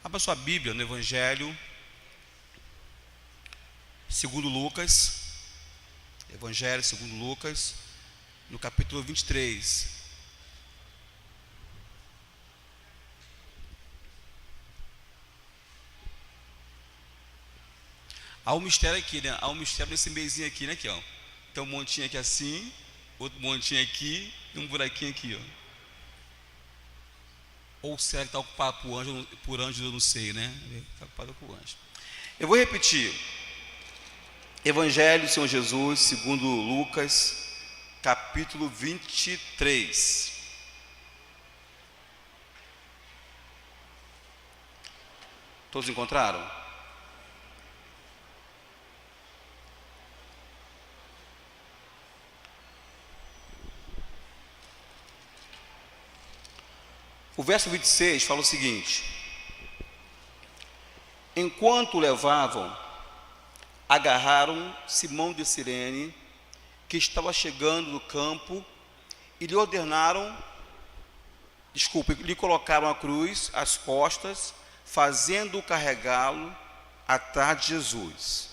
Abra sua Bíblia no Evangelho segundo Lucas, Evangelho segundo Lucas, no capítulo 23. Há um mistério aqui, né? Há um mistério nesse meizinho aqui, né? Aqui, ó. Tem um montinho aqui assim, outro montinho aqui e um buraquinho aqui, ó. Ou será que está ocupado por anjo, eu não sei, né? Está ocupado por anjo. Eu vou repetir. Evangelho do Senhor Jesus, segundo Lucas, capítulo 23. Todos encontraram? O verso 26 fala o seguinte: enquanto o levavam, agarraram Simão de Cirene, que estava chegando do campo, e lhe lhe colocaram a cruz às costas, fazendo-o carregá-lo atrás de Jesus.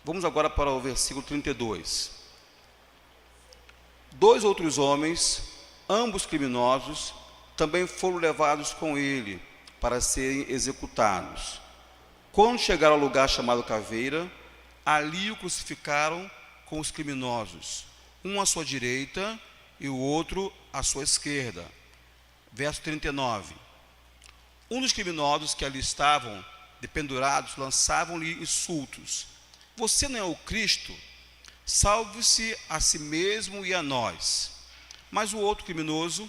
Vamos agora para o versículo 32. Dois outros homens, ambos criminosos, também foram levados com ele para serem executados. Quando chegaram ao lugar chamado Caveira, ali o crucificaram com os criminosos, um à sua direita e o outro à sua esquerda. Verso 39. Um dos criminosos que ali estavam dependurados lançavam-lhe insultos: você não é o Cristo? Salve-se a si mesmo e a nós. Mas o outro criminoso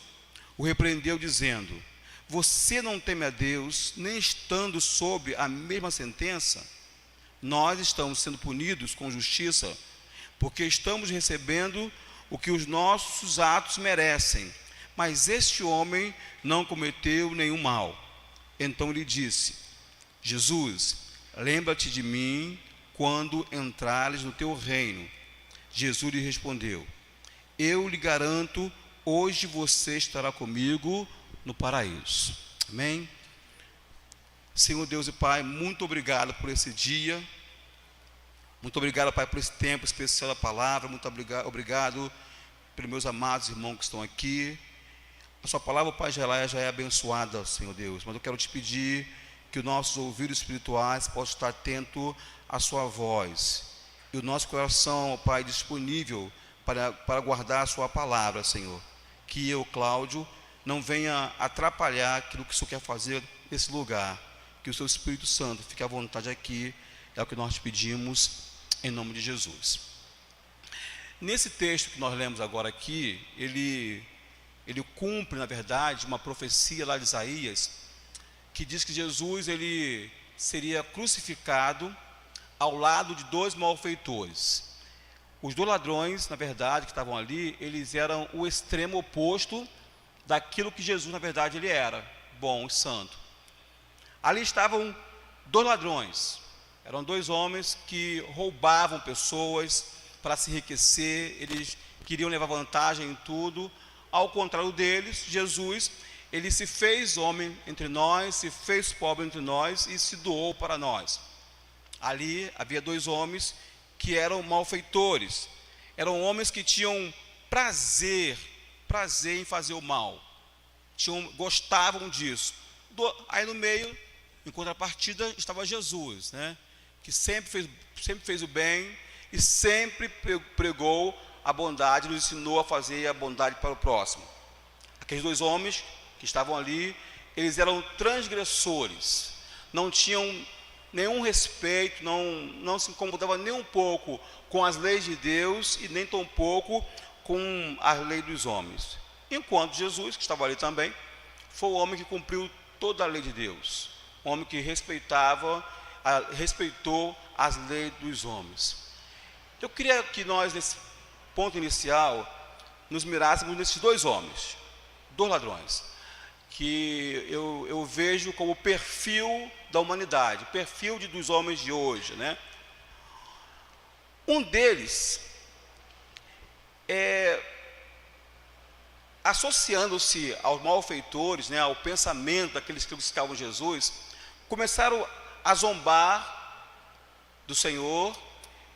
o repreendeu, dizendo: você não teme a Deus, nem estando sob a mesma sentença? Nós estamos sendo punidos com justiça, porque estamos recebendo o que os nossos atos merecem, mas este homem não cometeu nenhum mal. Então lhe disse: Jesus, lembra-te de mim quando entrares no teu reino. Jesus lhe respondeu: eu lhe garanto, hoje você estará comigo no paraíso. Amém? Senhor Deus e Pai, muito obrigado por esse dia. Muito obrigado, Pai, por esse tempo especial da palavra. Muito obrigado pelos meus amados irmãos que estão aqui. A sua palavra, Pai, já é abençoada, Senhor Deus. Mas eu quero te pedir que os nossos ouvidos espirituais possam estar atentos à sua voz. E o nosso coração, Pai, disponível para guardar a sua palavra, Senhor. Que eu, Cláudio, não venha atrapalhar aquilo que o Senhor quer fazer nesse lugar. Que o seu Espírito Santo fique à vontade aqui. É o que nós te pedimos, em nome de Jesus. Nesse texto que nós lemos agora aqui, ele cumpre, na verdade, uma profecia lá de Isaías, que diz que Jesus ele seria crucificado ao lado de dois malfeitores. Os dois ladrões, na verdade, que estavam ali, eles eram o extremo oposto daquilo que Jesus, na verdade, ele era, bom e santo. Ali estavam dois ladrões, eram dois homens que roubavam pessoas para se enriquecer, eles queriam levar vantagem em tudo. Ao contrário deles, Jesus, ele se fez homem entre nós, se fez pobre entre nós e se doou para nós. Ali havia dois homens que eram malfeitores, eram homens que tinham prazer em fazer o mal, gostavam disso. Aí no meio, em contrapartida, estava Jesus, né? Que sempre fez o bem e sempre pregou a bondade, nos ensinou a fazer a bondade para o próximo. Aqueles dois homens que estavam ali, eles eram transgressores, não tinham nenhum respeito, não se incomodavam nem um pouco com as leis de Deus e nem tão pouco com a lei dos homens. Enquanto Jesus, que estava ali também, foi o homem que cumpriu toda a lei de Deus, um homem que respeitou as leis dos homens. Eu queria que nós, nesse ponto inicial, nos mirássemos nesses dois homens, dois ladrões, que eu vejo como o perfil da humanidade, o perfil dos homens de hoje, né? Um deles, associando-se aos malfeitores, né, ao pensamento daqueles que buscavam Jesus, começaram a zombar do Senhor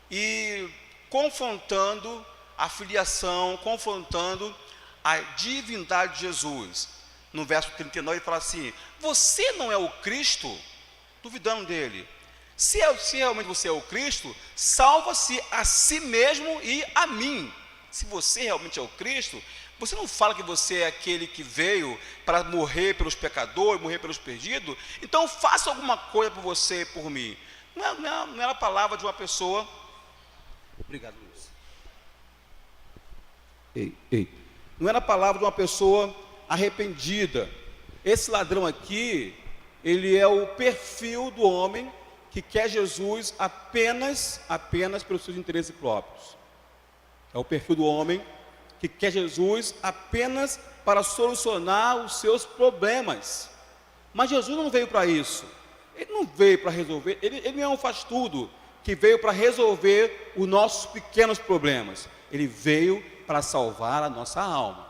e confrontando a filiação, confrontando a divindade de Jesus. No verso 39 ele fala assim: você não é o Cristo? Duvidando dele. Se realmente você é o Cristo, salva-se a si mesmo e a mim. Se você realmente é o Cristo, você não fala que você é aquele que veio para morrer pelos pecadores, morrer pelos perdidos? Então faça alguma coisa por você e por mim. Não era a palavra de uma pessoa. Obrigado, Luiz. Ei. Não era a palavra de uma pessoa arrependida. Esse ladrão aqui, ele é o perfil do homem que quer Jesus apenas pelos seus interesses próprios. É o perfil do homem que quer Jesus apenas para solucionar os seus problemas. Mas Jesus não veio para isso. Ele não veio para resolver, ele não faz tudo, que veio para resolver os nossos pequenos problemas. Ele veio para salvar a nossa alma.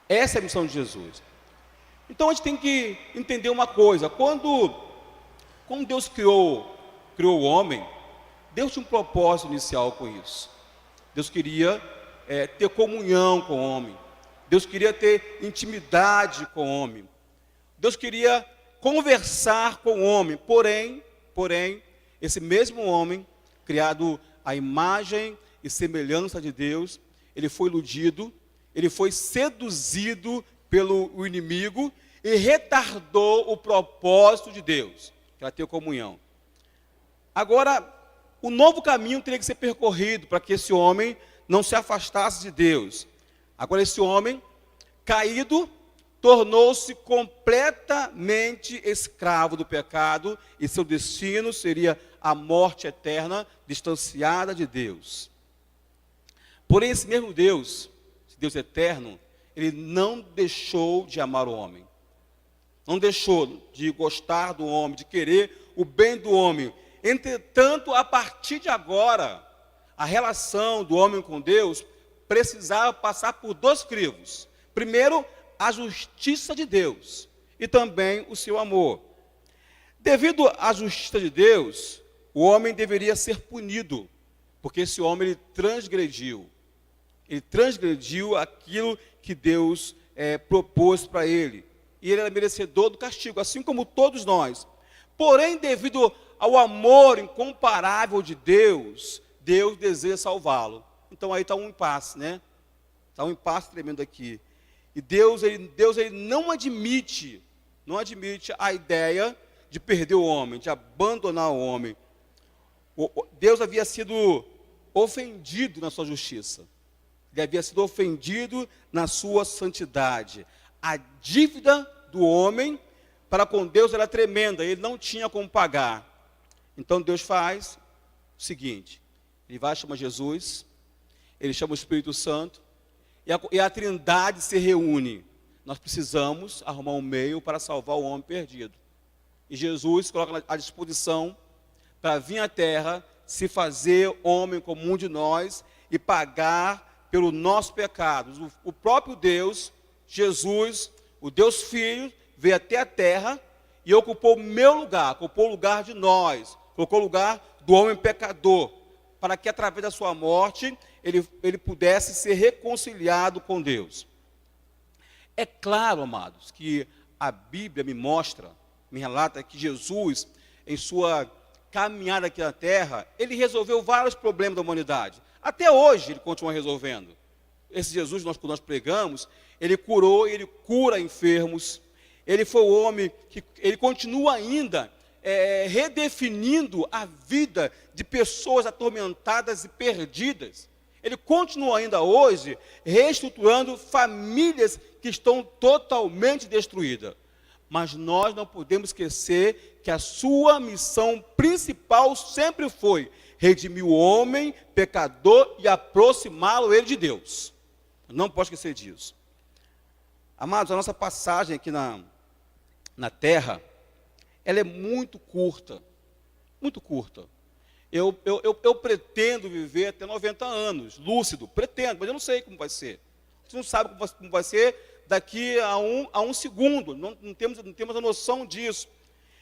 Essa é a missão de Jesus. Então a gente tem que entender uma coisa: quando Deus criou o homem, Deus tinha um propósito inicial com isso. Deus queria ter comunhão com o homem. Deus queria ter intimidade com o homem. Deus queria conversar com o homem. Porém, esse mesmo homem, criado à imagem e semelhança de Deus, ele foi iludido, ele foi seduzido pelo inimigo e retardou o propósito de Deus, que era ter comunhão. Agora, o novo caminho teria que ser percorrido para que esse homem não se afastasse de Deus. Agora, esse homem caído tornou-se completamente escravo do pecado e seu destino seria a morte eterna, distanciada de Deus. Porém, esse mesmo Deus, esse Deus eterno, ele não deixou de amar o homem. Não deixou de gostar do homem, de querer o bem do homem. Entretanto, a partir de agora, a relação do homem com Deus precisava passar por dois crivos. Primeiro, a justiça de Deus e também o seu amor. Devido à justiça de Deus, o homem deveria ser punido, porque esse homem ele transgrediu aquilo que Deus propôs para ele, e ele era merecedor do castigo, assim como todos nós. Porém, devido ao amor incomparável de Deus, Deus deseja salvá-lo. Então aí está um impasse, né? Está um impasse tremendo aqui. E Deus ele não admite a ideia de perder o homem, de abandonar o homem. Deus havia sido ofendido na sua justiça. Ele havia sido ofendido na sua santidade. A dívida do homem para com Deus era tremenda, ele não tinha como pagar. Então Deus faz o seguinte: ele vai chamar Jesus, ele chama o Espírito Santo, e a Trindade se reúne. Nós precisamos arrumar um meio para salvar o homem perdido. E Jesus coloca à disposição para vir à terra, se fazer homem como um de nós e pagar pelo nosso pecado. O próprio Deus, Jesus, o Deus Filho, veio até a terra e ocupou o meu lugar, ocupou o lugar de nós, colocou o lugar do homem pecador, para que através da sua morte ele pudesse ser reconciliado com Deus. É claro, amados, que a Bíblia me relata que Jesus, em sua caminhada aqui na terra, ele resolveu vários problemas da humanidade. Até hoje ele continua resolvendo. Esse Jesus que nós pregamos, ele curou, ele cura enfermos. Ele foi o homem que ele continua ainda redefinindo a vida de pessoas atormentadas e perdidas. Ele continua ainda hoje reestruturando famílias que estão totalmente destruídas. Mas nós não podemos esquecer que a sua missão principal sempre foi redimir o homem pecador e aproximá-lo ele de Deus. Não posso esquecer disso. Amados, a nossa passagem aqui na terra, ela é muito curta. Muito curta. Eu pretendo viver até 90 anos, lúcido, pretendo, mas eu não sei como vai ser. Você não sabe como vai ser daqui a um segundo, não temos a noção disso.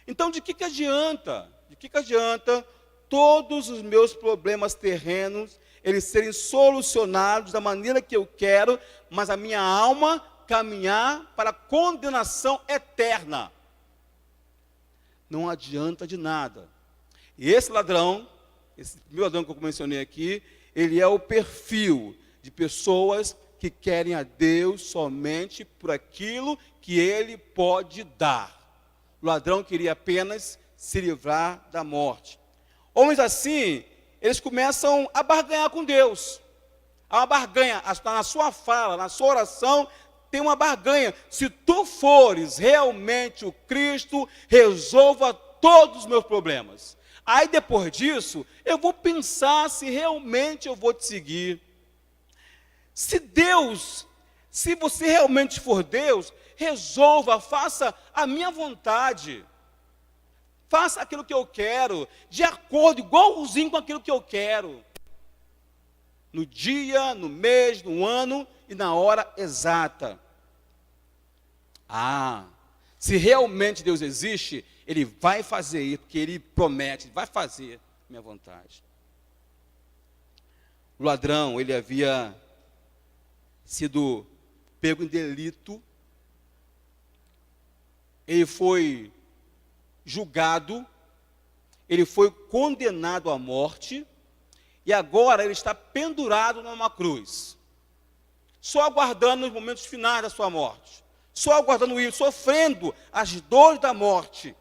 Então, de que adianta? De que adianta todos os meus problemas terrenos, eles serem solucionados da maneira que eu quero, mas a minha alma caminhar para a condenação eterna? Não adianta de nada. E esse ladrão, esse primeiro ladrão que eu mencionei aqui, ele é o perfil de pessoas que querem a Deus somente por aquilo que Ele pode dar. O ladrão queria apenas se livrar da morte. Homens assim, eles começam a barganhar com Deus. Há uma barganha, na sua fala, na sua oração, tem uma barganha. Se tu fores realmente o Cristo, resolva todos os meus problemas. Aí depois disso, eu vou pensar se realmente eu vou te seguir. Se você realmente for Deus, resolva, faça a minha vontade. Faça aquilo que eu quero, de acordo, igualzinho com aquilo que eu quero. No dia, no mês, no ano e na hora exata. Se realmente Deus existe, Ele vai fazer isso, porque Ele promete, vai fazer minha vontade. O ladrão, ele havia sido pego em delito, ele foi julgado, ele foi condenado à morte, e agora ele está pendurado numa cruz, só aguardando os momentos finais da sua morte, só aguardando isso, sofrendo as dores da morte.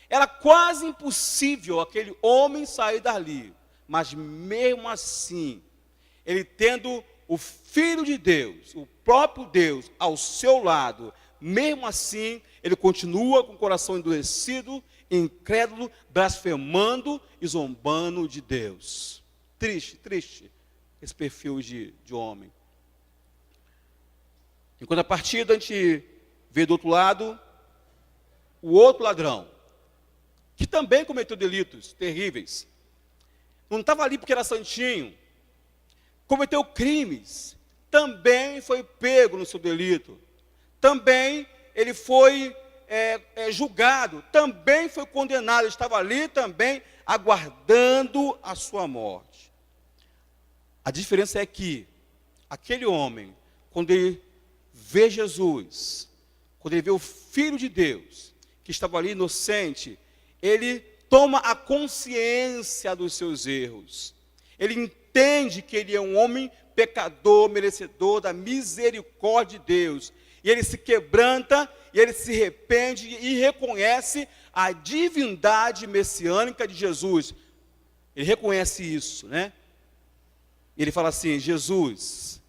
Era quase impossível aquele homem sair dali, mas mesmo assim, ele tendo o Filho de Deus, o próprio Deus ao seu lado, mesmo assim, ele continua com o coração endurecido, incrédulo, blasfemando e zombando de Deus. Triste, esse perfil de homem. Em contrapartida, a gente vê do outro lado, o outro ladrão, que também cometeu delitos terríveis. Não estava ali porque era santinho. Cometeu crimes. Também foi pego no seu delito. Também ele foi julgado. Também foi condenado. Ele estava ali também aguardando a sua morte. A diferença é que aquele homem, quando ele vê Jesus, quando ele vê o Filho de Deus, que estava ali inocente, ele toma a consciência dos seus erros. Ele entende que ele é um homem pecador, merecedor da misericórdia de Deus. E ele se quebranta, e ele se arrepende e reconhece a divindade messiânica de Jesus. Ele reconhece isso, né? Ele fala assim: Jesus,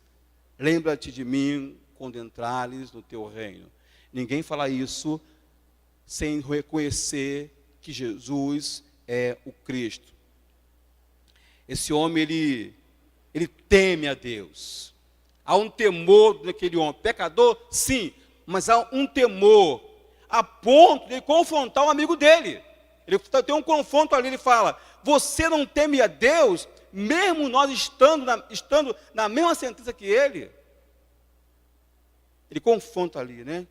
lembra-te de mim quando entrares no teu reino. Ninguém fala isso sem reconhecer que Jesus é o Cristo. Esse homem, ele teme a Deus. Há um temor naquele homem. Pecador, sim, mas há um temor a ponto de confrontar um amigo dele. Ele tem um confronto ali, ele fala: você não teme a Deus, mesmo nós estando na mesma sentença que ele? Ele confronta ali, né?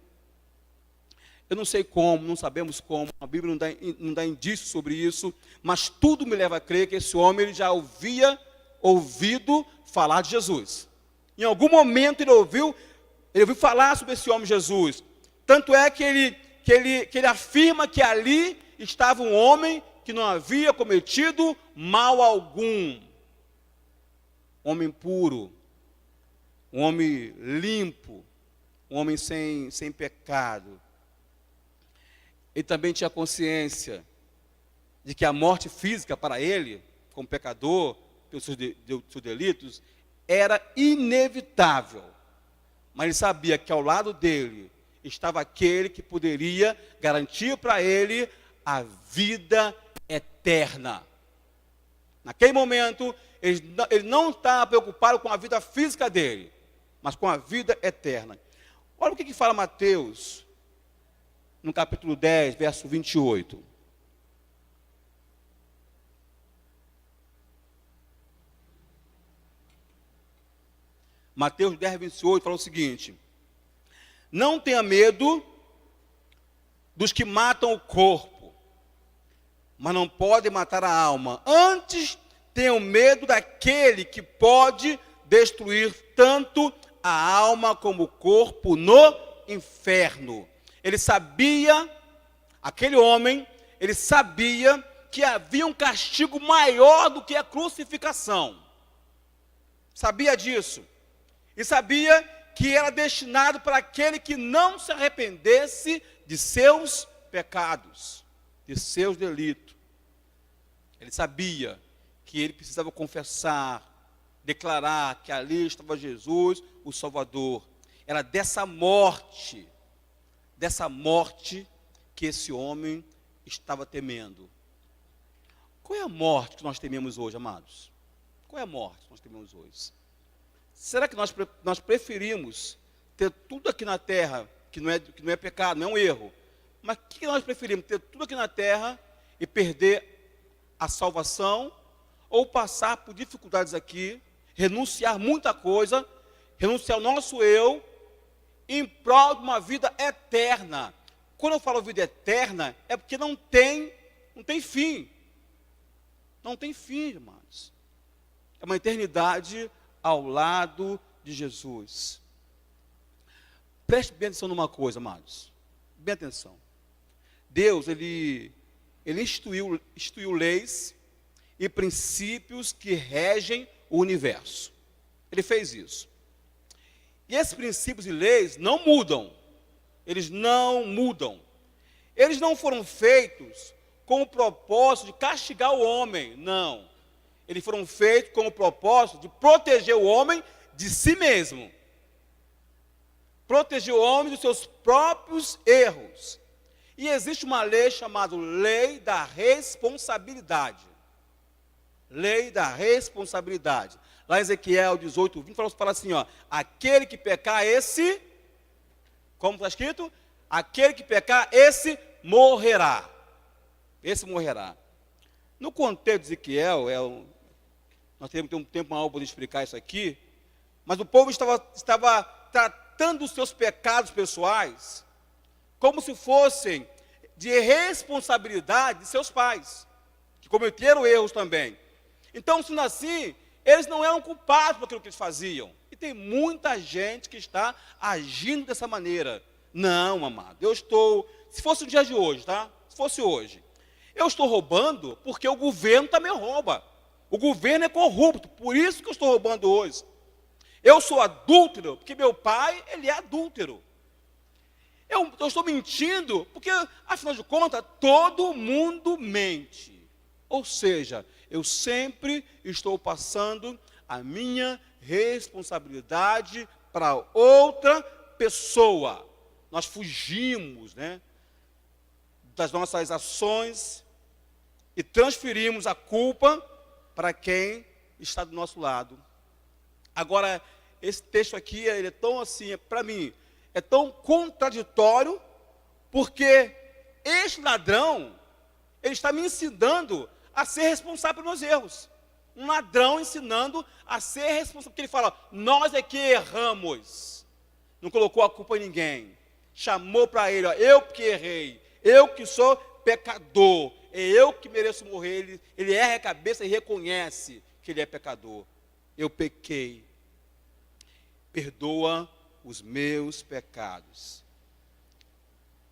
Eu não sei como, não sabemos como, a Bíblia não dá indício sobre isso, mas tudo me leva a crer que esse homem ele já havia ouvido falar de Jesus. Em algum momento ele ouviu falar sobre esse homem Jesus. Tanto é que ele afirma que ali estava um homem que não havia cometido mal algum. Um homem puro, um homem limpo, um homem sem pecado. Ele também tinha consciência de que a morte física para ele, como pecador, pelos seus delitos, era inevitável. Mas ele sabia que ao lado dele estava aquele que poderia garantir para ele a vida eterna. Naquele momento, ele não estava preocupado com a vida física dele, mas com a vida eterna. Olha o que fala Mateus, no capítulo 10, verso 28. Mateus 10, 28 fala o seguinte: não tenha medo dos que matam o corpo, mas não podem matar a alma. Antes, tenham medo daquele que pode destruir tanto a alma como o corpo no inferno. Ele sabia, aquele homem, ele sabia que havia um castigo maior do que a crucificação. Sabia disso. E sabia que era destinado para aquele que não se arrependesse de seus pecados, de seus delitos. Ele sabia que ele precisava confessar, declarar que ali estava Jesus, o Salvador. Era dessa morte que esse homem estava temendo. Qual é a morte que nós tememos hoje, amados? Qual é a morte que nós tememos hoje? Será que nós preferimos ter tudo aqui na terra, que não é pecado, não é um erro, mas o que nós preferimos? Ter tudo aqui na terra e perder a salvação, ou passar por dificuldades aqui, renunciar muita coisa, renunciar ao nosso eu, em prol de uma vida eterna. Quando eu falo vida eterna, é porque não tem fim. Não tem fim, irmãos. É uma eternidade ao lado de Jesus. Preste bem atenção numa coisa, amados. Bem atenção. Deus, Ele instituiu leis e princípios que regem o universo. Ele fez isso. E esses princípios e leis não mudam. Eles não mudam. Eles não foram feitos com o propósito de castigar o homem. Não. Eles foram feitos com o propósito de proteger o homem de si mesmo. Proteger o homem dos seus próprios erros. E existe uma lei chamada Lei da Responsabilidade. Lei da responsabilidade. Lá em Ezequiel 18, 20, fala assim, ó, aquele que pecar, esse, como está escrito? Aquele que pecar, esse morrerá. Esse morrerá. No contexto de Ezequiel, nós temos que ter um tempo maior para explicar isso aqui, mas o povo estava tratando os seus pecados pessoais como se fossem de responsabilidade de seus pais, que cometeram erros também. Então, sendo assim, eles não eram culpados por aquilo que eles faziam. E tem muita gente que está agindo dessa maneira. Não, amado, se fosse o dia de hoje, tá? Se fosse hoje, eu estou roubando porque o governo também rouba. O governo é corrupto, por isso que eu estou roubando hoje. Eu sou adúltero porque meu pai, ele é adúltero. Eu estou mentindo porque, afinal de contas, todo mundo mente. Ou seja, eu sempre estou passando a minha responsabilidade para outra pessoa. Nós fugimos, das nossas ações e transferimos a culpa para quem está do nosso lado. Agora, esse texto aqui, ele é tão assim, para mim, é tão contraditório, porque este ladrão, ele está me ensinando a ser responsável pelos meus erros. Um ladrão ensinando a ser responsável, porque ele fala, nós é que erramos. Não colocou a culpa em ninguém. Chamou para ele, ó, eu que errei, eu que sou pecador, é eu que mereço morrer. Ele erra a cabeça e reconhece que ele é pecador. Eu pequei. Perdoa os meus pecados.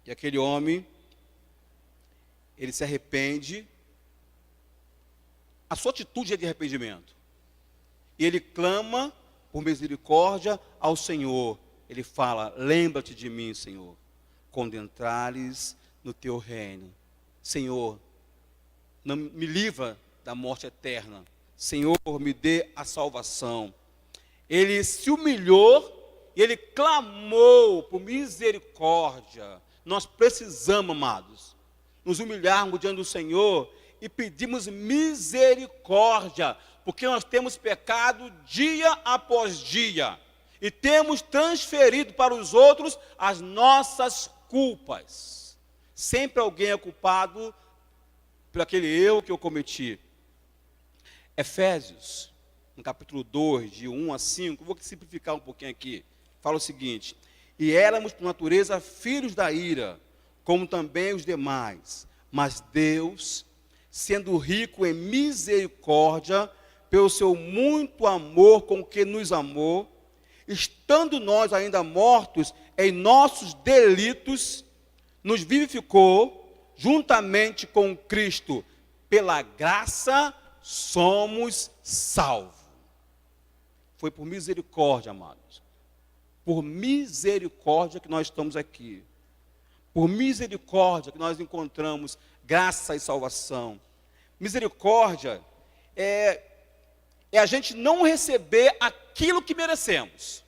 E aquele homem, ele se arrepende. A sua atitude é de arrependimento. E ele clama por misericórdia ao Senhor. Ele fala, lembra-te de mim, Senhor, quando entrares no teu reino. Senhor, não me livra da morte eterna. Senhor, me dê a salvação. Ele se humilhou e ele clamou por misericórdia. Nós precisamos, amados, nos humilharmos diante do Senhor e pedimos misericórdia, porque nós temos pecado dia após dia e temos transferido para os outros as nossas culpas. Sempre alguém é culpado por aquele erro que eu cometi. Efésios, no capítulo 2, de 1 a 5, vou simplificar um pouquinho aqui, fala o seguinte: e éramos por natureza filhos da ira, como também os demais, mas Deus, sendo rico em misericórdia, pelo seu muito amor com que nos amou, estando nós ainda mortos em nossos delitos, nos vivificou juntamente com Cristo. Pela graça somos salvos. Foi por misericórdia, amados. Por misericórdia que nós estamos aqui. Por misericórdia que nós encontramos graça e salvação. Misericórdia é a gente não receber aquilo que merecemos.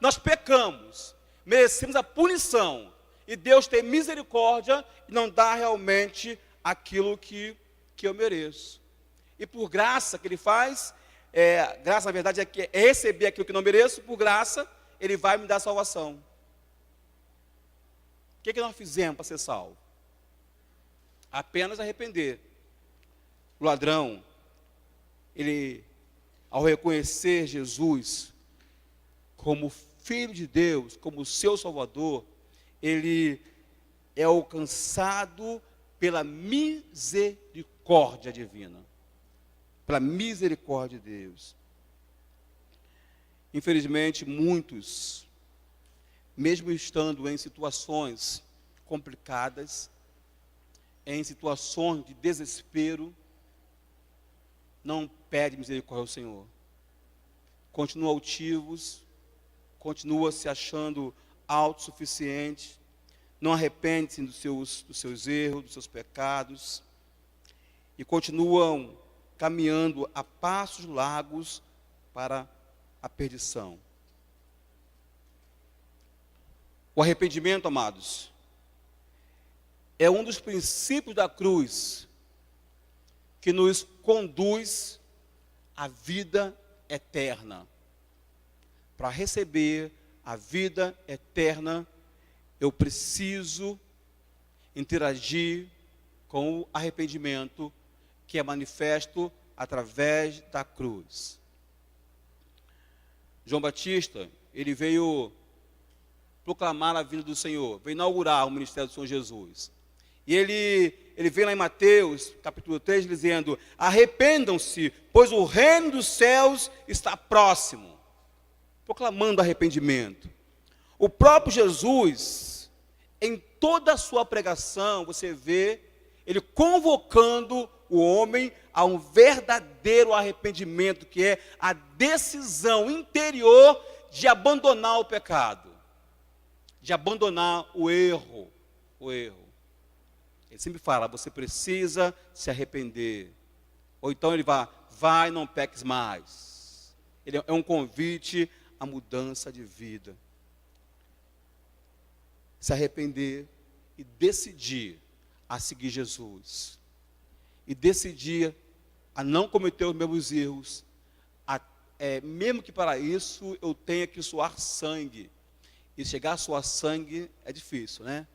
Nós pecamos, merecemos a punição. E Deus tem misericórdia e não dá realmente aquilo que eu mereço. E por graça que Ele faz, graça na verdade é receber aquilo que não mereço, por graça Ele vai me dar salvação. O que nós fizemos para ser salvo? Apenas arrepender. O ladrão, ele, ao reconhecer Jesus como Filho de Deus, como seu Salvador, ele é alcançado pela misericórdia divina. Pela misericórdia de Deus. Infelizmente, muitos, mesmo estando em situações complicadas, em situações de desespero, não pedem misericórdia ao Senhor. Continuam altivos, continuam se achando autossuficientes, não arrependem dos seus erros, dos seus pecados, e continuam caminhando a passos largos para a perdição. O arrependimento, amados, é um dos princípios da cruz que nos conduz à vida eterna. Para receber a vida eterna, eu preciso interagir com o arrependimento que é manifesto através da cruz. João Batista, ele veio proclamar a vinda do Senhor, veio inaugurar o ministério do Senhor Jesus. E ele vem lá em Mateus, capítulo 3, dizendo: arrependam-se, pois o reino dos céus está próximo. Proclamando arrependimento. O próprio Jesus, em toda a sua pregação, você vê ele convocando o homem a um verdadeiro arrependimento, que é a decisão interior de abandonar o pecado, de abandonar o erro. Ele sempre fala, você precisa se arrepender. Ou então ele vai, não peques mais. Ele é um convite à mudança de vida. Se arrepender e decidir a seguir Jesus. E decidir a não cometer os mesmos erros. Mesmo que para isso eu tenha que suar sangue. E chegar a suar sangue é difícil, né?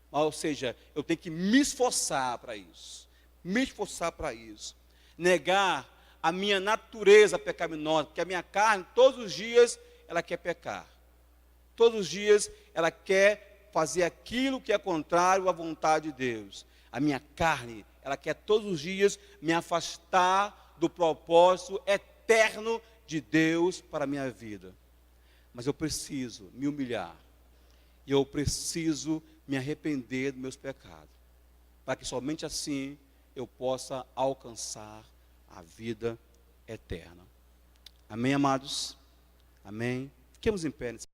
Ou seja, eu tenho que me esforçar para isso. Negar a minha natureza pecaminosa, porque a minha carne, todos os dias, ela quer pecar. Todos os dias, ela quer fazer aquilo que é contrário à vontade de Deus. A minha carne, ela quer todos os dias me afastar do propósito eterno de Deus para a minha vida. Mas eu preciso me humilhar. E eu preciso me arrepender dos meus pecados, para que somente assim eu possa alcançar a vida eterna. Amém, amados? Amém? Fiquemos em pé nesse